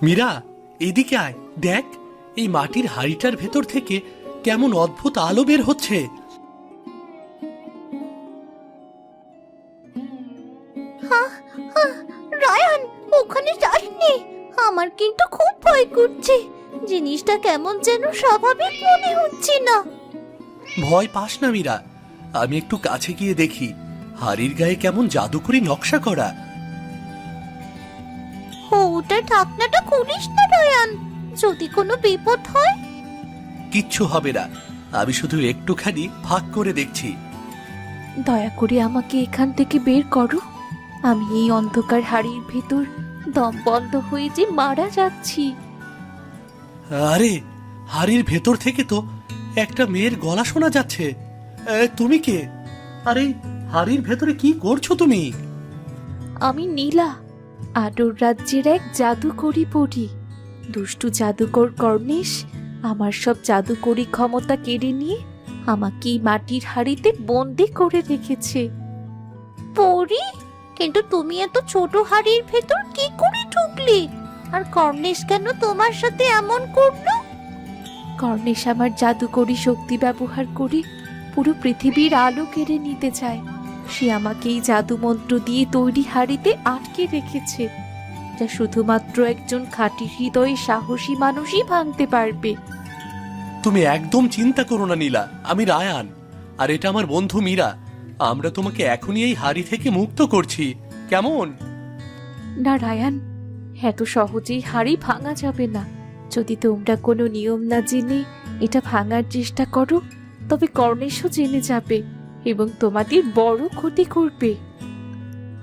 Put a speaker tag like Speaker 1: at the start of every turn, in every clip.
Speaker 1: মীরা, এদিকে আয়। দেখ, এই মাটির হাড়িটার ভেতর থেকে কেমন অদ্ভুত আলো বের হচ্ছে।
Speaker 2: রায়ান, ওখানে যাসনি। আমার কিন্তু খুব ভয় করছে। জিনিসটা কেমন যেন স্বাভাবিক মনে হচ্ছে না।
Speaker 1: ভয় পাস না মীরা, আমি একটু কাছে গিয়ে দেখি। হাড়ির গায়ে কেমন জাদুকরি নকশা করা।
Speaker 2: ওটার ঢাকনাটা খুলিস না রায়ান, যদি কোনো বিপদ হয়।
Speaker 1: কিচ্ছু হবে না, আমি শুধু একটুখানি ফাঁক করে দেখছি।
Speaker 2: দয়া করে আমাকে এখান থেকে বের করো। আমি এই অন্ধকার হাড়ির ভেতর দম বন্ধ হয়ে যে মারা যাচ্ছি।
Speaker 1: আরে, হাড়ির ভেতর থেকে তো একটা মেয়ের গলা শোনা যাচ্ছে। তুমি কে? আরে, হাড়ির ভেতরে কি করছো তুমি?
Speaker 2: আমি নীলা, আডোর রাজ্যের এক জাদুকরি পড়ি। দুষ্টু জাদুকর কর্ণেশ আমার সব জাদুকরি ক্ষমতা কেড়ে নিয়ে আমাকে এই মাটির হাড়িতে বন্দি করে রেখেছে। পড়ি? কিন্তু তুমি এত ছোট হাড়ির ভেতর কি করে ঢুকলে? আর কর্ণেশ কেন তোমার সাথে এমন করলো? কর্ণেশ আমার জাদুকরি শক্তি ব্যবহার করে পুরো পৃথিবীর আলো কেড়ে নিতে চায়। সে আমাকে এই জাদু মন্ত্র দিয়ে তৈরি হাড়িতে আটকে রেখেছে, যা শুধুমাত্র একজন খাঁটি হৃদয়ে সাহসী মানুষই ভাঙতে পারবে।
Speaker 1: তুমি একদম চিন্তা করো না নীলা, আমি রায়ান, আর এটা আমার বন্ধু মীরা। আমরা তোমাকে এখনই এই হাড়ি থেকে মুক্ত করছি, কেমন?
Speaker 2: না রায়ান, এত সহজেই হাড়ি ভাঙা যাবে না। যদি তোমরা কোনো নিয়ম না জেনে এটা ভাঙার চেষ্টা করো, তবে কর্ণেশও জেনে যাবে এবং তোমাদের বড় ক্ষতি করবে।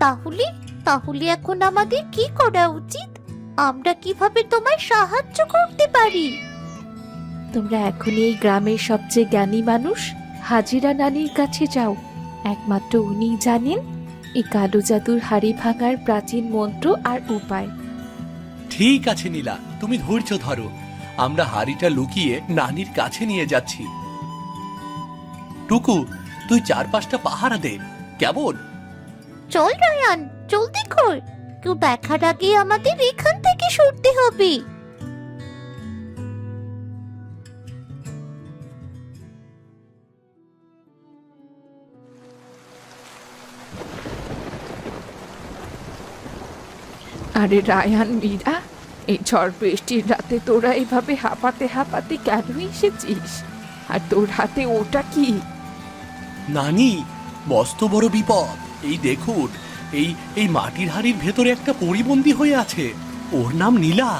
Speaker 2: তাহলে তাহলে এখন আমাদের কি করা উচিত? আমরা কিভাবে তোমায় সাহায্য করতে পারি? তোমরা এখনই এই গ্রামের সবচেয়ে জ্ঞানী মানুষ হাজিরা নানির কাছে যাও। একমাত্র উনিই জানেন এই কালো জাদুর হাড়ি ভাঙার প্রাচীন মন্ত্র আর উপায়।
Speaker 1: ঠিক আছে নীলা, তুমি ধৈর্য ধরো। আমরা হাড়িটা লুকিয়ে নানির কাছে নিয়ে যাচ্ছি। টুকু, তুই চারপাশটা পাহারা দে, কেমন?
Speaker 2: চল রায়ান, জলদি কর। কেউ দেখার আগে আমাদের এখান থেকে সরতে হবে।
Speaker 3: আরে রায়ান, মীরা, এই ঝড় বৃষ্টির রাতে তোরা এভাবে হাঁপাতে হাঁপাতে কেন এসেছিস? আর তোর হাতে ওটা কি?
Speaker 1: নানি, মস্ত বড় বিপদ। এই দেখুন, এই এই মাটির হাড়ির ভেতরে একটা পরিবন্দী হয়ে আছে। ওর নাম নীলা।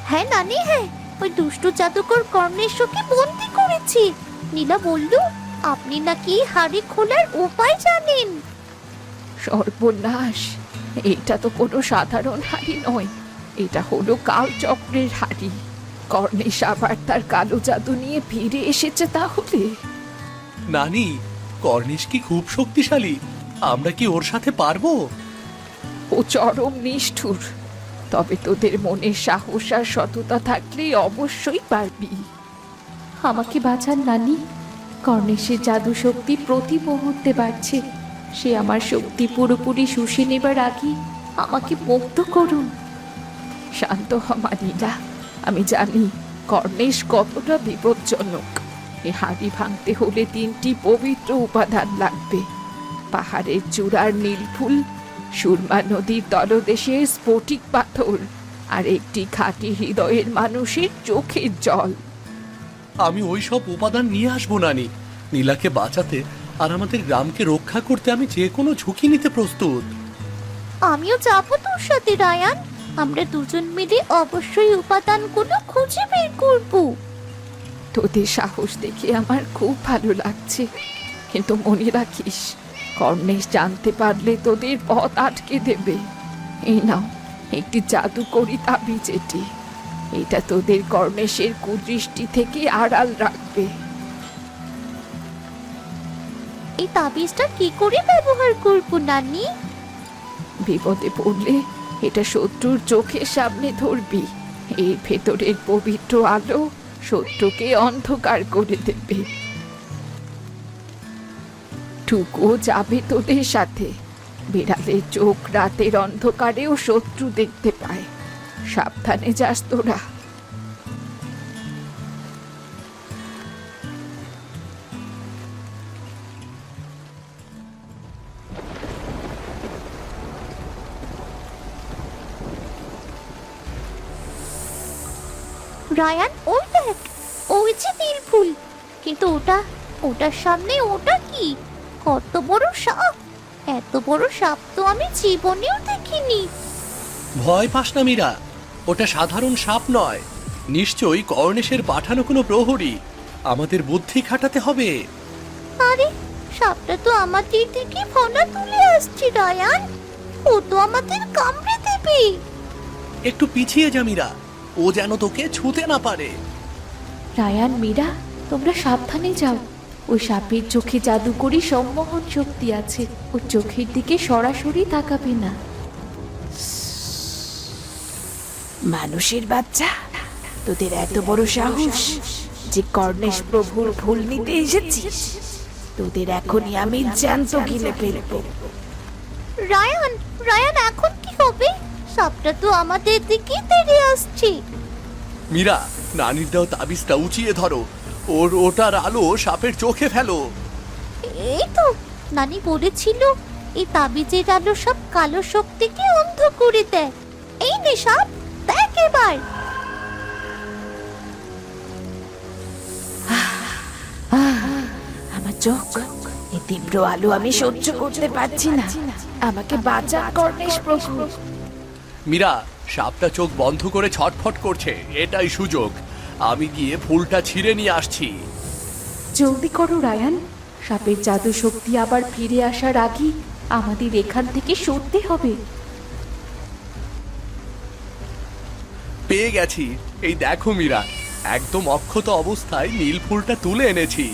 Speaker 2: হ্যাঁ নানি, হ্যাঁ, ওই দুষ্টু জাদুকর কর্ণেশ্বরকে বন্দি করেছি। নীলা বলল আপনি নাকি হাড়ি খোলার উপায় জানেন।
Speaker 3: সর্বনাশ! এটা তো কোনো সাধারণ হাড়ি নয়, এটা হলো কালচক্রের হাড়ি। কর্ণেশ আবার তার কালো জাদু নিয়ে ফিরে এসেছে তাহলে।
Speaker 1: নানি, কর্ণেশ কি খুব শক্তিশালী? আমরা কি ওর সাথে পারবো?
Speaker 3: ও চরম নিষ্ঠুর, তবে তোদের মনে সাহস আর সততা থাকলে অবশ্যই পারবি।
Speaker 2: আমাকে বাঁচান নানি, কর্ণেশের জাদু শক্তি প্রতি মুহূর্তে বাড়ছে। সে আমার শক্তি পুরোপুরি শুষে নেবার আগে আমাকে মুক্ত করুন।
Speaker 3: শান্ত হ মা নীলা, আমি জানি কর্ণেশ কতটা বিপজ্জনক। এ হাড়ি ভাঙতে হলে 3টি পবিত্র উপাদান লাগবে: পাহাড়ের চূড়ার নীলফুল, সুরমা নদীর তলদেশের স্ফটিক পাথর, আর একটি খাঁটি হৃদয়ের মানুষের চোখের জল।
Speaker 1: আমি ওই সব উপাদান নিয়ে আসবো নানি। নীলাকে বাঁচাতে আর আমাদের গ্রামকে রক্ষা করতে আমি যে কোনো ঝুঁকি নিতে প্রস্তুত।
Speaker 2: আমিও যাবো তোর সাথে রায়ান। আমরা দুজন মিলে অবশ্যই উপাদানগুলো খুঁজে বের করবো।
Speaker 3: তোদের সাহস দেখে আমার খুব ভালো লাগছে, কিন্তু মনে রাখিস, কর্ণেশ জানতে পারলে তোদের পথ আটকে দেবে। এই নাও একটি জাদুকরি তাবিজ। এটা তোদের কর্ণেশের কুদৃষ্টি থেকে আড়াল রাখবে।
Speaker 2: এই তাবিজটা কি করে ব্যবহার করবো নানি?
Speaker 3: বিপদে পড়লে এটা শত্রুর চোখের সামনে ধরবি। এর ভেতরের পবিত্র আলো শত্রুকে অন্ধকার করে দেবে। টুকু যাবে তোদের সাথে। বিড়ালের চোখ রাতের অন্ধকারেও শত্রু দেখতে পায়। সাবধানে যাস তোরা।
Speaker 4: রায়ান, ওই দেখ, ওই যে নীল ফুল। কিন্তু ওটার সামনে ওটা কি? কত বড় সাপ! এত বড় সাপ তো আমি জীবনেও দেখিনি।
Speaker 1: ভয় পাস না মীরা, ওটা সাধারণ সাপ নয়, নিশ্চয়ই কর্ণেশের পাঠানো কোনো প্রহরী। আমাদের বুদ্ধি খাটাতে হবে।
Speaker 4: আরে, সাপটা তো আমাদের দিকে ফনা তুলে আসছে রায়ান। ও তো আমাদের কামড়ে দেবে।
Speaker 1: একটু পিছিয়ে যা মীরা, ও যেন তোকে ছুঁতে না পারে।
Speaker 2: রায়ান, মীরা, তোমরা সাবধানে যাও। ওই সাপের চোখে জাদুকরি সম্মোহন শক্তি আছে। ওর চোখের দিকে সরাসরি তাকাবে না।
Speaker 3: মানুষের বাচ্চা, তোদের এত বড় সাহস যে কর্ণেশ প্রভুর ফুল নিতে এসেছিস! তোদের এখনই আমি জ্যান্ত গিলে ফেলবো।
Speaker 4: রায়ান, রায়ান, এখন কি হবে? সাপটা তো আমাদের দিকে তেড়ে আসছে।
Speaker 1: মীরা, নানির দেওয়া তাবিজটা উঁচিয়ে ধরো, ওটার আলো সাপের চোখে ফেলো।
Speaker 4: এই তো, নানি বলেছিল এই তাবিজের আলো সব কালো শক্তিকে অন্ধ করে দেয়। এই নে সাপ, দেখ এবার।
Speaker 3: আমার চোখ, এই তীব্র আলো আমি সহ্য করতে পারছি না। আমাকে বাঁচা কর্ণেশ প্রভু।
Speaker 1: মীরা, সাপটা চোখ বন্ধ করে ছটফট করছে, এটাই সুযোগ। আমি গিয়ে ফুলটা ছিঁড়ে নিয়ে আসছি।
Speaker 2: জলদি করো রায়ান, সাপের জাদু শক্তি আবার ফিরে আসার আগেই আমাদের এখান থেকে সরতে হবে।
Speaker 1: পেয়ে গেছি, এই দেখো মীরা, একদম অক্ষত অবস্থায় নীল ফুলটা তুলে এনেছি।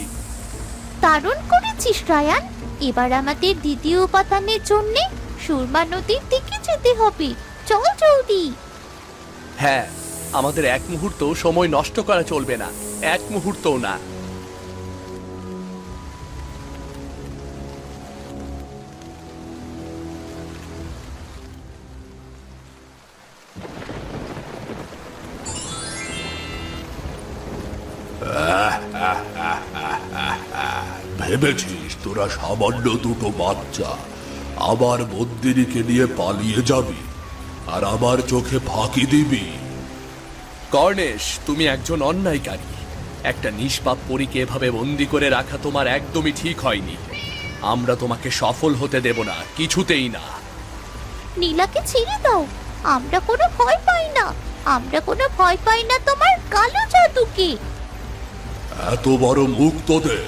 Speaker 4: দারুণ করেছিস রায়ান। এবার আমাদের দ্বিতীয় উপাদানের জন্য সুরমা নদীর দিকে যেতে হবে। চল জলদি।
Speaker 1: হ্যাঁ, আমাদের এক মুহূর্ত সময় নষ্ট করা চলবে না, এক মুহূর্তও না।
Speaker 5: ভেবেছিস তোরা সামান্য দুটো বাচ্চা আবার মন্দিরীকে নিয়ে পালিয়ে যাবি আর আমার চোখে ফাঁকি দিবি?
Speaker 1: কর্ণেশ, তুমি একজন অন্যায়কারী। একটা নিষ্পাপ পরীকে এভাবে বন্দি করে রাখা তোমার একদমই ঠিক হয়নি। আমরা তোমাকে সফল হতে দেব না, কিছুতেই না।
Speaker 4: নীলাকে ছেড়ে দাও। আমরা কোনো ভয় পাই না। আমরা কোনো ভয় পাই না তোমার কালো জাদুকে।
Speaker 5: এত বড় মুখ তোদের!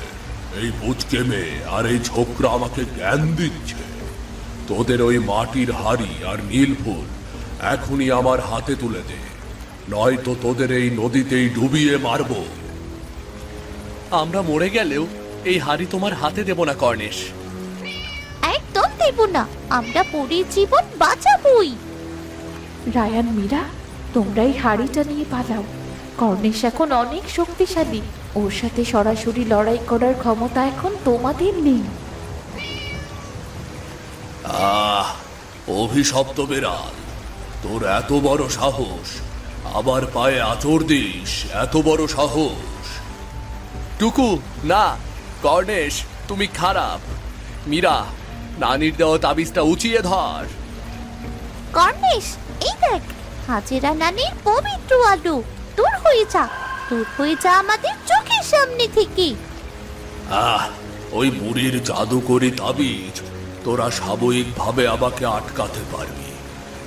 Speaker 5: এই পুচকে মেয়ে আর এই ছোকরা আমাকে জ্ঞান দিচ্ছে। তোদের ওই মাটির হাড়ি আর নীল ফুল এখনই আমার হাতে তুলে দে, নয়তো তোদের এই নদীতেই ডুবিয়ে মারবো।
Speaker 1: আমরা মরে গেলেও এই হাড়ি তোমার হাতে দেব না কর্ণেশ।
Speaker 4: একদম দেব না। আমরা পরীর জীবন বাঁচাবই।
Speaker 2: রায়ান, মীরা, তোমরা এই হাড়িটা নিয়ে পালাও। কর্ণেশ এখন অনেক শক্তিশালী। ওর সাথে সরাসরি লড়াই করার ক্ষমতা এখন তোমাদের নেই।
Speaker 5: অভিশপ্ত বিড়াল, তোর এত বড় সাহস! আবার পায়ে আঁচড় দিস, এত বড় সাহস!
Speaker 1: টুকু, না, কর্ণেশ, তুমি খারাপ। মীরা, নানির দেওয়া তাবিজটা উঁচিয়ে ধর।
Speaker 4: কর্ণেশ, এই দেখ, হাজেরা নানির পবিত্র আলো। দূর হয়ে যা, দূর হয়ে যা আমাদের চোখের সামনে থেকে।
Speaker 5: ওই বুড়ির জাদুকরি তাবিজ তোরা স্বাভাবিকভাবে আমাকে আটকাতে পারবি,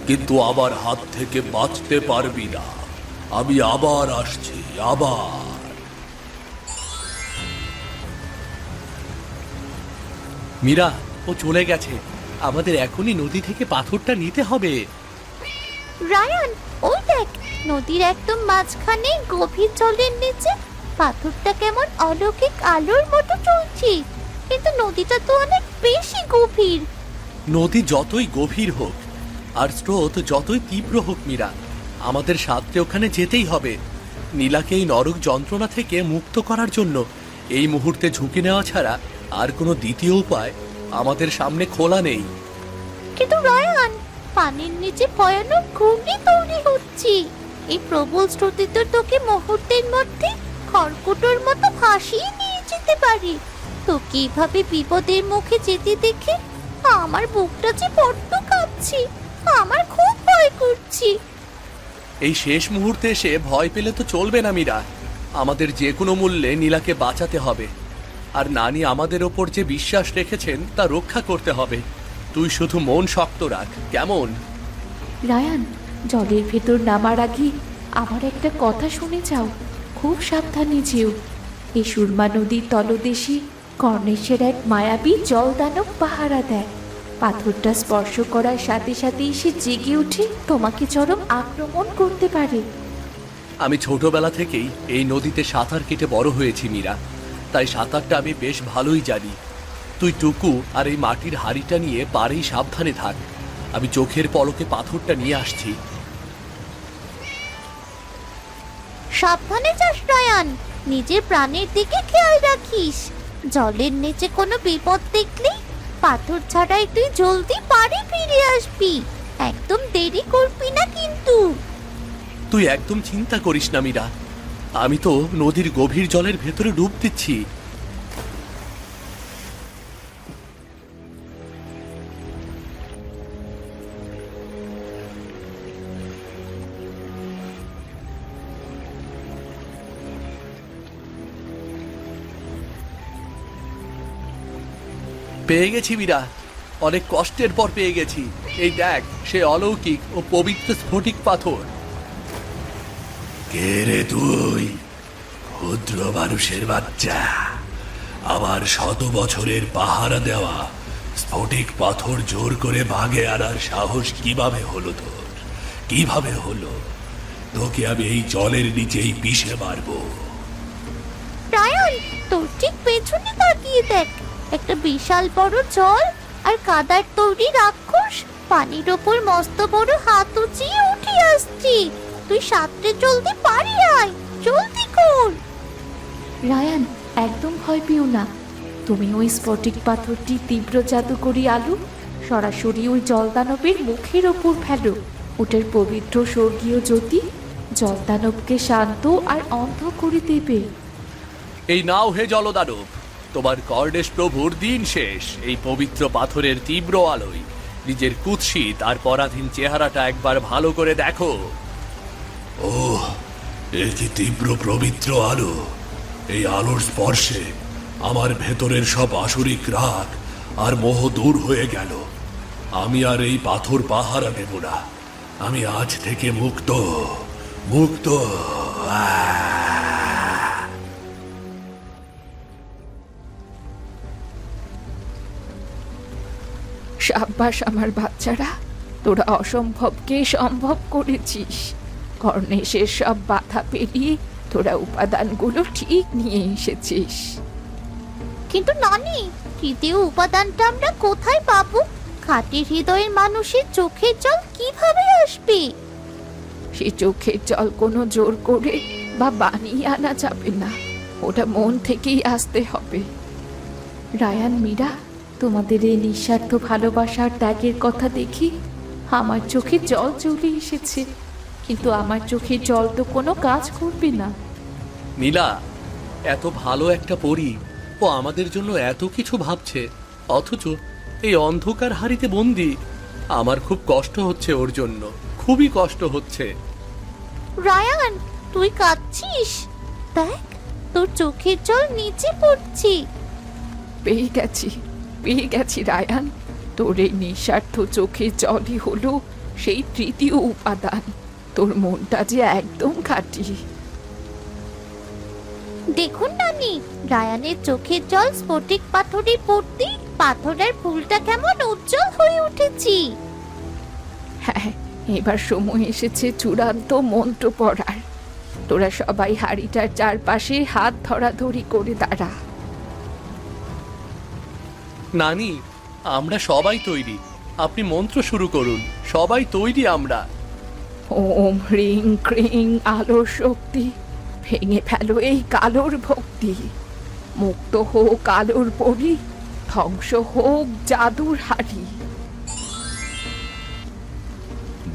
Speaker 5: কিন্তু আবার হাত থেকে বাঁচতে পারবি না। আমি আবার আসছি, আবার।
Speaker 1: মীরা, ও চলে গেছে। আমাদের এখনই নদী থেকে পাথরটা নিতে হবে।
Speaker 4: রায়ান, ওই দেখ, নদীর একদম মাঝখানে গভীর জলের নিচে পাথরটা কেমন অলৌকিক আলোর মতো চলছে। কিন্তু নদীটা তো অনেক বেশি গভীর।
Speaker 1: নদী যতই গভীর হোক আর স্রোত যতই তীব্র হোক মীরা, আমাদের সাথে ওখানে যেতেই হবে। নীলাকে এই নরক যন্ত্রণা থেকে মুক্ত করার জন্য এই মুহূর্তে ঝুঁকি নেওয়া ছাড়া আর কোনো দ্বিতীয় উপায় আমাদের সামনে খোলা নেই।
Speaker 4: কিন্তু রায়ান, পানির নিচে ভয়ানক ঘূর্ণি তৈরি হচ্ছে। এই প্রবল স্রোতে তো তোকে মুহূর্তের মধ্যে খড়কুটোর মতো ভাসিয়ে নিয়ে যেতে পারে। তোকে এইভাবে বিপদের মুখে যেতে দেখে আমার বুকটা যে বড্ড কাঁপছে। আমার খুব ভয় করছে।
Speaker 1: এই শেষ মুহূর্তে এসে ভয় পেলে তো চলবে না মীরা। আমাদের যে কোনো মূল্যে নীলাকে বাঁচাতে হবে। আর নানি আমাদের ওপর যে বিশ্বাস রেখেছেন তা রক্ষা করতে হবে। তুই শুধু মন শক্ত রাখ, কেমন?
Speaker 2: রায়ান, জলের ভেতর নামার আগে আমার একটা কথা শুনে যাও। খুব সাবধানে যেও। এই সুরমা নদীর তলদেশে কর্ণেশের এক মায়াবী জলদানব পাহারা দেয়। পাথরটা স্পর্শ করার সাথে সাথেই সে জেগে উঠে তোমাকে চরম আক্রমণ করতে পারে।
Speaker 1: আমি ছোটবেলা থেকেই এই নদীতে সাঁতার কেটে বড় হয়েছি মীরা, তাই সাঁতারটা আমি বেশ ভালোই জানি। তুই টুকু আর এই মাটির হাড়িটা নিয়ে পারেই সাবধানে থাক। আমি চোখের পলকে পাথরটা নিয়ে আসছি।
Speaker 4: সাবধানে যাস রায়ান, নিজের প্রাণের দিকে খেয়াল রাখিস। জলের নিচে কোনো বিপদ দেখলে পাথর ছাড়াই তুই জলদি পাড়ে ফিরে আসবি। একদম দেরি করবি না কিন্তু।
Speaker 1: তুই একদম চিন্তা করিস না মীরা, আমি তো নদীর গভীর জলের ভেতরে ডুব দিচ্ছি। পেয়ে গেছি মীরা, অনেক কষ্টের পর পেয়ে গেছি। এই দেখ, সে অলৌকিক ও পবিত্র স্ফটিক পাথর।
Speaker 5: কে রে তুই, ক্ষুদ্র মানুষের বাচ্চা? আমার 100 বছরের পাহারা দেওয়া স্ফটিক পাথর জোর করে ভাগে আনার সাহস কিভাবে হলো তোর? কিভাবে হলো? তোকে আমি এই জলের নিচেই পিষে মারবো।
Speaker 4: রায়ান, তোর ঠিক পেছনে তাকিয়ে দেখ। একটা বিশাল বড় জল আর কাদার তৈরি রাক্ষস পানির ওপর মস্ত বড় হাত উঁচিয়ে উঠে আসছে। তুই সাঁতরে জলদি পারি আয়, জলদি কর।
Speaker 2: রায়ান, একদম ভয় পেও না। তুমি ওই স্ফটিক পাথরটি তীব্র জাদুকরি আলু সরাসরি ওই জলদানবের মুখের ওপর ফেলো। ওটার পবিত্র স্বর্গীয় জ্যোতি জলদানবকে শান্ত আর অন্ধ করে দেবে।
Speaker 1: এই নাও হে জলদানব, তোমার কর্ণেশ প্রভুর দিন শেষ। এই পবিত্র পাথরের তীব্র আলোয় নিজের কুৎসিত আর পরাধীন চেহারাটা একবার ভালো করে দেখো।
Speaker 5: ওহ, এ কি তীব্র পবিত্র আলো! এই আলোর স্পর্শে আমার ভেতরের সব আসরিক রাগ আর মোহ দূর হয়ে গেল। আমি আর এই পাথর পাহারা দেব না। আমি আজ থেকে মুক্ত, মুক্ত।
Speaker 3: সাব্বাস আমার বাচ্চারা, তোরা অসম্ভবকে সম্ভব করেছিস। কর্ণেশের সব বাধা পেরিয়ে তোরা উপাদানগুলো ঠিক নিয়ে এসেছিস।
Speaker 4: কিন্তু নানি, তৃতীয় উপাদানটা আমরা কোথায় পাবো? খাঁটি হৃদয়ের মানুষের চোখের জল কিভাবে আসবে?
Speaker 3: সে চোখের জল কোনো জোর করে বা বানিয়ে আনা যাবে না, ওটা মন থেকেই আসতে হবে।
Speaker 2: রায়ান, মীরা, তোমাদের এই নিঃস্বার্থ ভালোবাসার ত্যাগের কথা দেখি আমার চোখে জল চলে এসেছে। কিন্তু আমার চোখে জল তো কোনো কাজ করবে না।
Speaker 1: নীলা, এত ভালো একটা পরী, ও আমাদের জন্য এত কিছু ভাবছে, অথচ এই অন্ধকার হাড়িতে বন্দি। আমার খুব কষ্ট হচ্ছে ওর জন্য, খুবই কষ্ট হচ্ছে।
Speaker 4: রায়ান, তুই কাঁদছিস? দেখ, তোর চোখের জল নিচে পড়ছে।
Speaker 3: পেয়ে গেছি রায়ান। তোর এই নিঃস্বার্থ চোখের জলই হলো সেই তৃতীয় উপাদান। তোর মনটা যে একদম খাঁটি।
Speaker 4: দেখুন নানি, রায়ানের চোখের জল স্ফটিক পাথরে পড়তে পাথরের ফুলটা কেমন উজ্জ্বল হয়ে উঠেছে।
Speaker 3: হ্যাঁ, এবার সময় এসেছে চূড়ান্ত মন্ত্র পড়ার। তোরা সবাই হাড়িটার চারপাশে হাত ধরাধরি করে দাঁড়া।
Speaker 1: নানি, আমরা সবাই তৈরি, আপনি মন্ত্র শুরু করুন। সবাই তৈরি আমরা।
Speaker 3: ওম হ্রিং ক্রিং আলোর শক্তি, ভেঙে ফেলো এই কালোর ভক্তি। মুক্ত হোক আলোর পরি, ধ্বংস হোক জাদুর হাড়ি।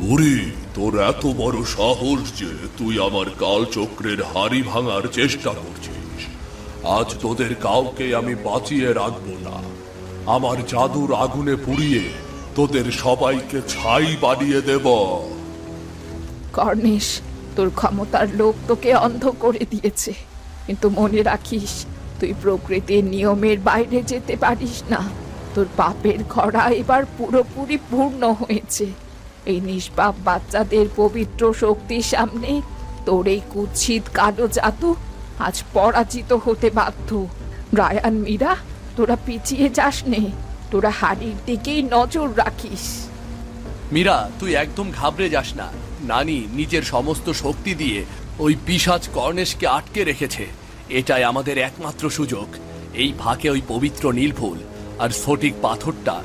Speaker 5: বুড়ি, তোর এত বড় সাহস যে তুই আমার কালচক্রের হাড়ি ভাঙার চেষ্টা করছিস। আজ তোদের কাউকে আমি বাঁচিয়ে রাখবো না। আমার জাদুর আগুনে পুড়িয়ে তোদের সবাইকে ছাই বানিয়ে দেব।
Speaker 3: কর্ণেশ, তোর ক্ষমতার লোভ তোকে অন্ধ করে দিয়েছে, কিন্তু মনে রাখিস তুই প্রকৃতির নিয়মের বাইরে যেতে পারিস না। তোর পাপের খরা এবার পুরোপুরি পূর্ণ হয়েছে। এই নিষ্পাপ বাচ্চাদের পবিত্র শক্তির সামনে তোর এই কুৎসিত কালো জাদু আজ পরাজিত হতে বাধ্য। রায়ান, মীরা, তোরা পিছিয়ে যাস নে, তোরা হাড়ির দিকেই নজর রাখিস।
Speaker 1: মীরা, তুই একদম ঘাবড়ে যাস না। নানি নিজের সমস্ত শক্তি দিয়ে ওই পিশাচ কর্ণেশকে আটকে রেখেছে। এটাই আমাদের একমাত্র সুযোগ। এই ফাঁকে ওই পবিত্র নীলফুল আর স্ফটিক পাথরটা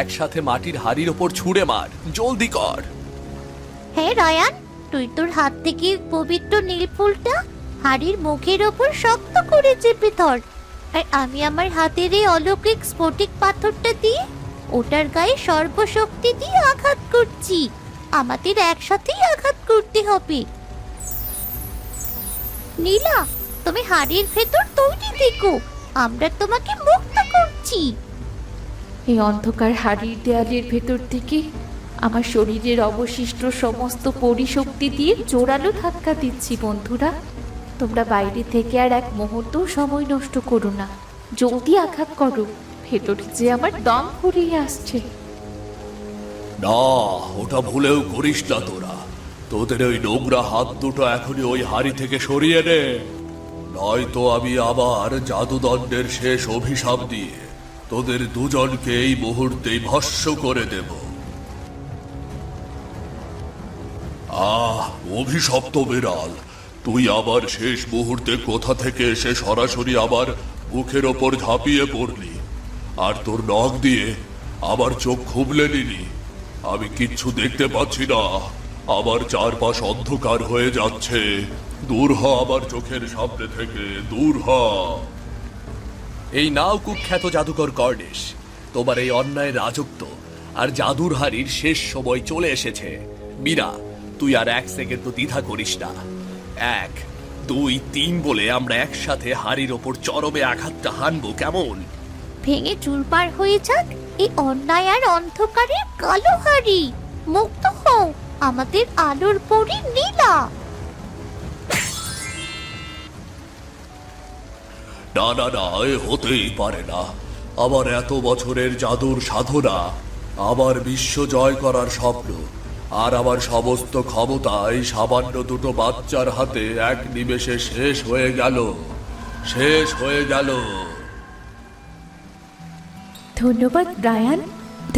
Speaker 1: একসাথে মাটির হাড়ির ওপর ছুঁড়ে মার। জলদি কর।
Speaker 4: হ্যাঁ রায়ান, তুই তোর হাত থেকে পবিত্র নীলফুলটা হাড়ির মুখের ওপর শক্ত করে চেপে ধর, আর আমি আমার হাতের এই অলৌকিক স্ফটিক পাথরটা দিয়ে ওটার গায়ে সর্বশক্তি দিয়ে আঘাত করছি। আমাদের একসাথেই আঘাত করতে হবে। নীলা, তুমি হাড়ির ভেতর তৈরি থেকো, আমরা তোমাকে মুক্ত করছি।
Speaker 2: এই অন্ধকার হাড়ির দেয়ালের ভেতর থেকে আমার শরীরের অবশিষ্ট সমস্ত পরিশক্তি দিয়ে জোরালো ধাক্কা দিচ্ছি। বন্ধুরা, তোমরা বাইরে থেকে আর এক মুহূর্ত সময় নষ্ট করো না, জলদি আঘাত করো। ভেতরে যে আমার দম ফুরিয়ে আসছে।
Speaker 5: না, ওটা ভুলেও করিস না তোরা। তোদের ওই নোংরা হাত দুটো এখনই ওই হাড়ি থেকে সরিয়ে নে, নয়তো আমি আবার জাদুদণ্ডের শেষ অভিশাপ দিয়ে তোদের দুজনকে এই মুহূর্তেই ভস্ম করে দেব। অভিশপ্ত বিড়াল, তুই আবার শেষ মুহূর্তে কোথা থেকে এসে সরাসরি আবার মুখের ওপর ঝাঁপিয়ে পড়লি, আর তোর নখ দিয়ে আবার চোখ খুবলে নিলি। আমি কিচ্ছু দেখতে পাচ্ছি না, আমার চারপাশ অন্ধকার হয়ে যাচ্ছে। দূর হ আমার চোখের সামনে থেকে, দূর হ।
Speaker 1: এই নাও কুখ্যাত জাদুকর কর্ণেশ, তোমার এই অন্যায় রাজত্ব আর জাদুর হাড়ির শেষ সময় চলে এসেছে। মীরা, তুই আর এক সেকেন্ড তো দ্বিধা করিস না। 1, 2, 3 বলে আমরা একসাথে হাড়ির ওপর চরমে আঘাতটা হানবো, কেমন?
Speaker 4: ভেঙে চুরমার হয়ে যাক এই অন্যায় আর অন্ধকারের কালো হাড়ি। মুক্ত হও আমাদের আলোর পরী নীলা।
Speaker 5: না না না, এ হতেই পারে না। আমার এত বছরের জাদুর সাধনা, আমার বিশ্ব জয় করার স্বপ্ন, আর আমার সমস্ত ক্ষমতা এই সামান্য দুটো বাচ্চার হাতে এক নিমেষে শেষ হয়ে গেল, শেষ হয়ে গেল।
Speaker 2: ধন্যবাদ রায়ান,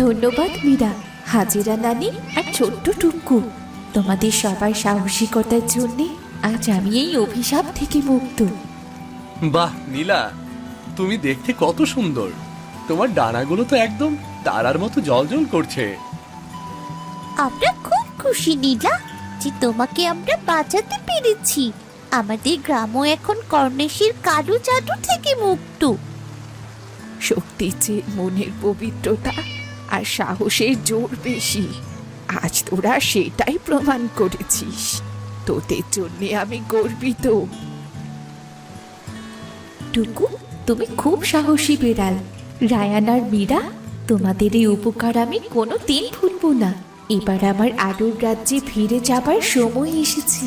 Speaker 2: ধন্যবাদ মীরা, হাজিরা নানি আর ছোট্ট টুকু। তোমাদের সবার সাহসিকতার জন্যে আজ আমি এই অভিশাপ থেকে মুক্ত।
Speaker 1: বাহ নীলা, তুমি দেখতে কত সুন্দর। তোমার ডানাগুলো তো একদম তারার মতো জ্বলজ্বল করছে।
Speaker 4: আমরা খুব খুশি নীলা যে তোমাকে আমরা বাঁচাতে পেরেছি। আমাদের গ্রামও এখন কর্ণেশের কালো জাদু থেকে মুক্ত।
Speaker 3: শক্তির চেয়ে মনের পবিত্রতা আর সাহসের জোর বেশি। আজ তোরা সেটাই প্রমাণ করেছিস। তোদের জন্য আমি গর্বিত।
Speaker 2: টুকু, তুমি খুব সাহসী বেড়াল। রায়ান আর মীরা, তোমাদের এই উপকার আমি কোনো দিন ভুলবো না। এবার আমার আলোর রাজ্যে ফিরে যাবার সময় এসেছে।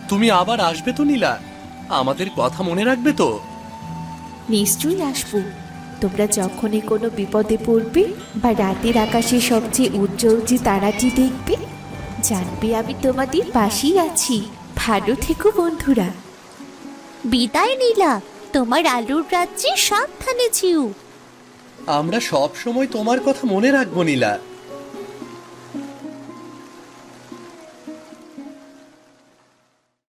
Speaker 1: তুমি আবার আসবে তো নীলা? আমাদের কথা মনে রাখবে তো?
Speaker 2: নিশ্চয়ই আসবো। তোমরা যখনই কোনো বিপদে পড়বে বা রাতের আকাশে সবচেয়ে উজ্জ্বল যে তারাটি দেখবে, জানবে আমি তোমাদের পাশেই আছি। ভালো থেকো বন্ধুরা।
Speaker 4: বিদায় নীলা, তোমার আলোর রাজ্যে সাবধানে ছিও।
Speaker 1: আমরা সব সময় তোমার কথা মনে রাখবো নীলা।